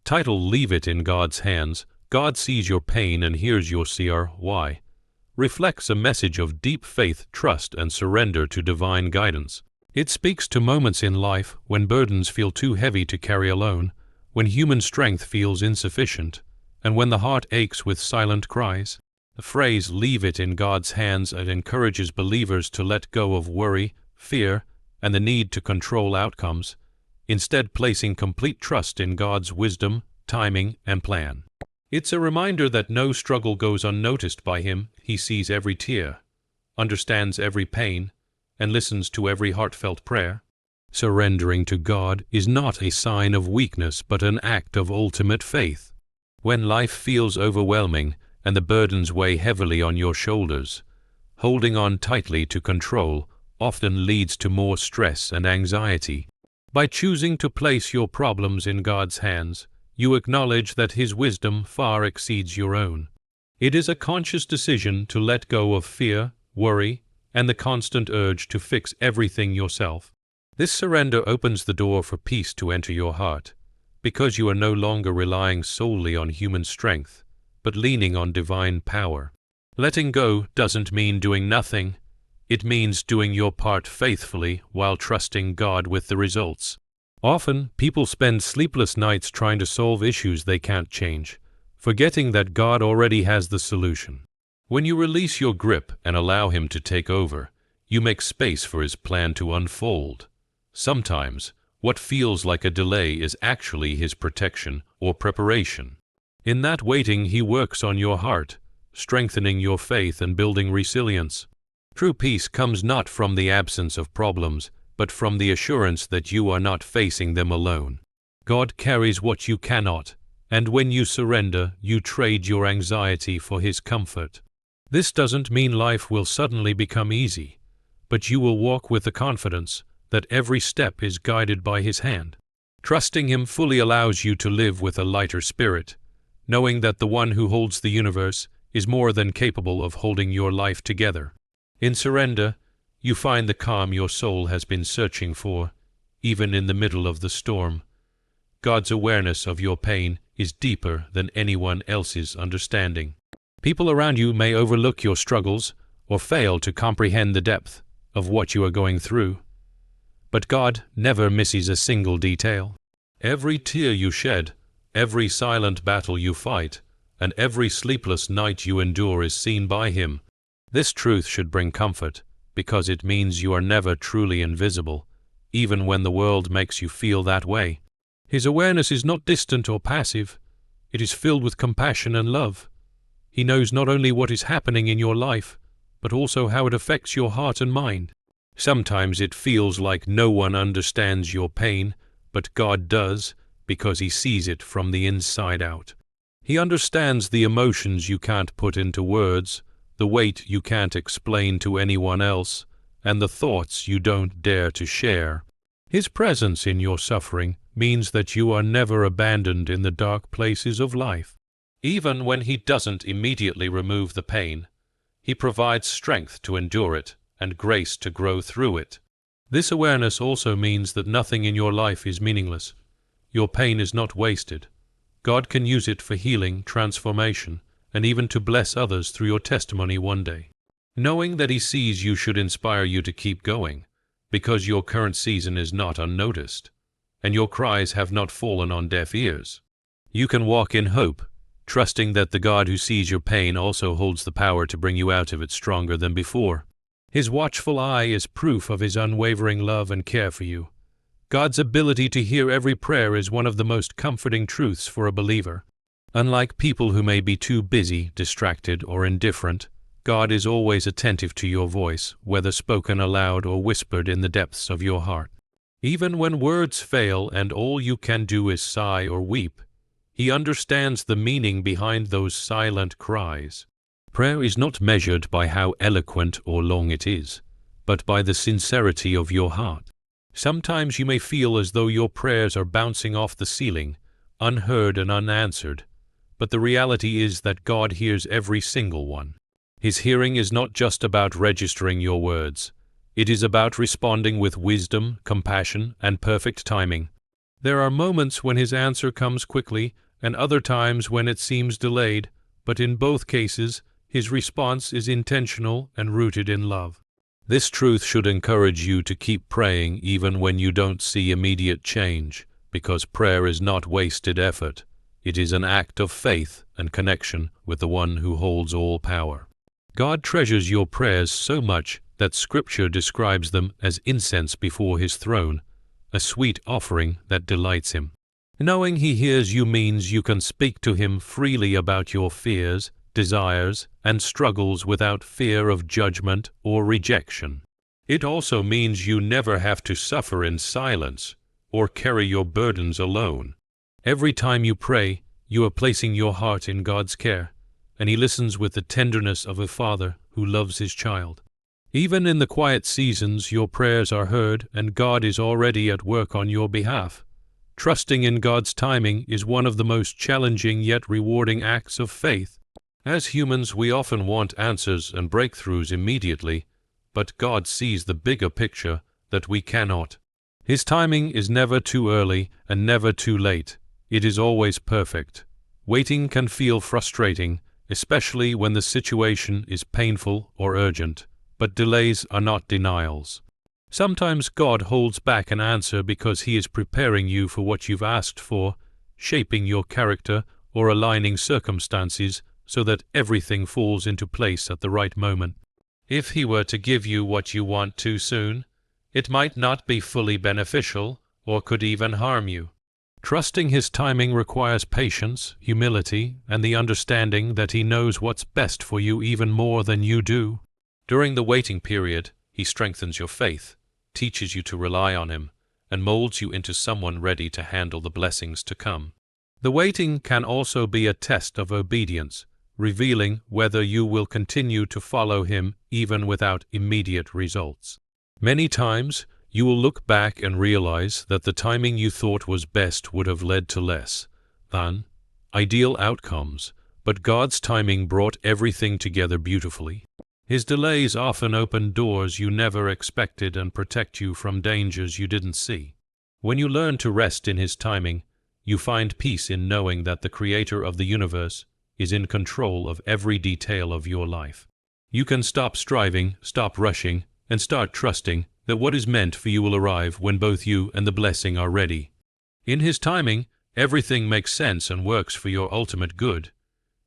Title: Leave It in God's Hands. God sees your pain and hears your cry. Reflects a message of deep faith, trust, and surrender to divine guidance. It speaks to moments in life when burdens feel too heavy to carry alone, when human strength feels insufficient, and when the heart aches with silent cries. The phrase "leave it in God's hands" encourages believers to let go of worry, fear, and the need to control outcomes, instead placing complete trust in God's wisdom, timing, and plan. It's a reminder that no struggle goes unnoticed by Him. He sees every tear, understands every pain, and listens to every heartfelt prayer. Surrendering to God is not a sign of weakness but an act of ultimate faith. When life feels overwhelming and the burdens weigh heavily on your shoulders, holding on tightly to control often leads to more stress and anxiety. By choosing to place your problems in God's hands, you acknowledge that His wisdom far exceeds your own. It is a conscious decision to let go of fear, worry, and the constant urge to fix everything yourself. This surrender opens the door for peace to enter your heart, because you are no longer relying solely on human strength, but leaning on divine power. Letting go doesn't mean doing nothing. It means doing your part faithfully while trusting God with the results. Often, people spend sleepless nights trying to solve issues they can't change, forgetting that God already has the solution. When you release your grip and allow Him to take over, you make space for His plan to unfold. Sometimes, what feels like a delay is actually His protection or preparation. In that waiting, He works on your heart, strengthening your faith and building resilience. True peace comes not from the absence of problems, but from the assurance that you are not facing them alone. God carries what you cannot, and when you surrender, you trade your anxiety for His comfort. This doesn't mean life will suddenly become easy, but you will walk with the confidence that every step is guided by His hand. Trusting Him fully allows you to live with a lighter spirit, knowing that the One who holds the universe is more than capable of holding your life together. In surrender, you find the calm your soul has been searching for, even in the middle of the storm. God's awareness of your pain is deeper than anyone else's understanding. People around you may overlook your struggles or fail to comprehend the depth of what you are going through. But God never misses a single detail. Every tear you shed, every silent battle you fight, and every sleepless night you endure is seen by Him. This truth should bring comfort, because it means you are never truly invisible, even when the world makes you feel that way. His awareness is not distant or passive. It is filled with compassion and love. He knows not only what is happening in your life, but also how it affects your heart and mind. Sometimes it feels like no one understands your pain, but God does, because He sees it from the inside out. He understands the emotions you can't put into words, the weight you can't explain to anyone else, and the thoughts you don't dare to share. His presence in your suffering means that you are never abandoned in the dark places of life. Even when He doesn't immediately remove the pain, He provides strength to endure it and grace to grow through it. This awareness also means that nothing in your life is meaningless. Your pain is not wasted. God can use it for healing, transformation, and even to bless others through your testimony one day. Knowing that He sees you should inspire you to keep going, because your current season is not unnoticed, and your cries have not fallen on deaf ears. You can walk in hope, trusting that the God who sees your pain also holds the power to bring you out of it stronger than before. His watchful eye is proof of His unwavering love and care for you. God's ability to hear every prayer is one of the most comforting truths for a believer. Unlike people who may be too busy, distracted, or indifferent, God is always attentive to your voice, whether spoken aloud or whispered in the depths of your heart. Even when words fail and all you can do is sigh or weep, He understands the meaning behind those silent cries. Prayer is not measured by how eloquent or long it is, but by the sincerity of your heart. Sometimes you may feel as though your prayers are bouncing off the ceiling, unheard and unanswered, but the reality is that God hears every single one. His hearing is not just about registering your words. It is about responding with wisdom, compassion, and perfect timing. There are moments when his answer comes quickly and other times when it seems delayed, but in both cases, his response is intentional and rooted in love. This truth should encourage you to keep praying even when you don't see immediate change, because prayer is not wasted effort. It is an act of faith and connection with the one who holds all power. God treasures your prayers so much that Scripture describes them as incense before his throne, a sweet offering that delights him. Knowing he hears you means you can speak to him freely about your fears, desires, and struggles without fear of judgment or rejection. It also means you never have to suffer in silence or carry your burdens alone. Every time you pray, you are placing your heart in God's care, and he listens with the tenderness of a father who loves his child. Even in the quiet seasons, your prayers are heard, and God is already at work on your behalf. Trusting in God's timing is one of the most challenging yet rewarding acts of faith. As humans, we often want answers and breakthroughs immediately, but God sees the bigger picture that we cannot. His timing is never too early and never too late. It is always perfect. Waiting can feel frustrating, especially when the situation is painful or urgent, but delays are not denials. Sometimes God holds back an answer because he is preparing you for what you've asked for, shaping your character or aligning circumstances so that everything falls into place at the right moment. If he were to give you what you want too soon, it might not be fully beneficial or could even harm you. Trusting his timing requires patience, humility, and the understanding that he knows what's best for you even more than you do. During the waiting period, he strengthens your faith, teaches you to rely on him, and molds you into someone ready to handle the blessings to come. The waiting can also be a test of obedience, revealing whether you will continue to follow him even without immediate results. Many times, you will look back and realize that the timing you thought was best would have led to less than ideal outcomes, but God's timing brought everything together beautifully. His delays often open doors you never expected and protect you from dangers you didn't see. When you learn to rest in his timing, you find peace in knowing that the Creator of the universe is in control of every detail of your life. You can stop striving, stop rushing, and start trusting that what is meant for you will arrive when both you and the blessing are ready. In his timing, everything makes sense and works for your ultimate good.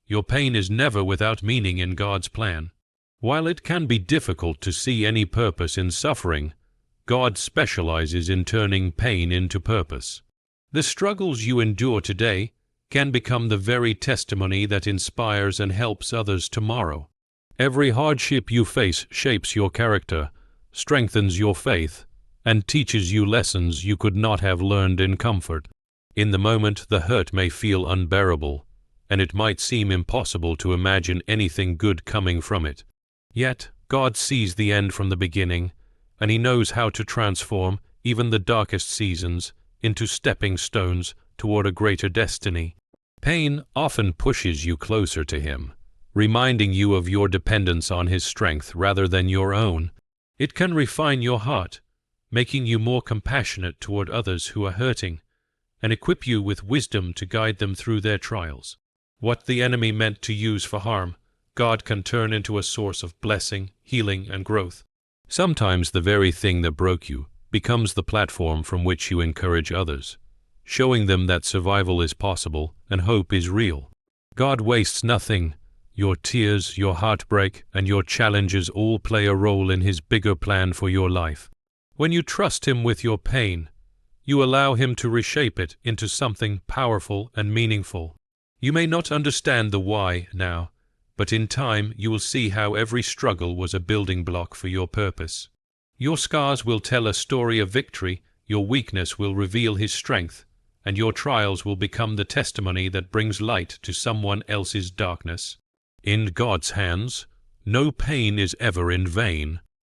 Your pain is never without meaning in God's plan. While it can be difficult to see any purpose in suffering, God specializes in turning pain into purpose. The struggles you endure today can become the very testimony that inspires and helps others tomorrow. Every hardship you face shapes your character, strengthens your faith, and teaches you lessons you could not have learned in comfort. In the moment, the hurt may feel unbearable, and it might seem impossible to imagine anything good coming from it. Yet, God sees the end from the beginning, and he knows how to transform even the darkest seasons into stepping stones toward a greater destiny. Pain often pushes you closer to him, reminding you of your dependence on his strength rather than your own. It can refine your heart, making you more compassionate toward others who are hurting, and equip you with wisdom to guide them through their trials. What the enemy meant to use for harm, God can turn into a source of blessing, healing, and growth. Sometimes the very thing that broke you becomes the platform from which you encourage others, showing them that survival is possible and hope is real. God wastes nothing. Your tears, your heartbreak, and your challenges all play a role in his bigger plan for your life. When you trust him with your pain, you allow him to reshape it into something powerful and meaningful. You may not understand the why now, but in time you will see how every struggle was a building block for your purpose. Your scars will tell a story of victory, your weakness will reveal his strength, and your trials will become the testimony that brings light to someone else's darkness. In God's hands, no pain is ever in vain.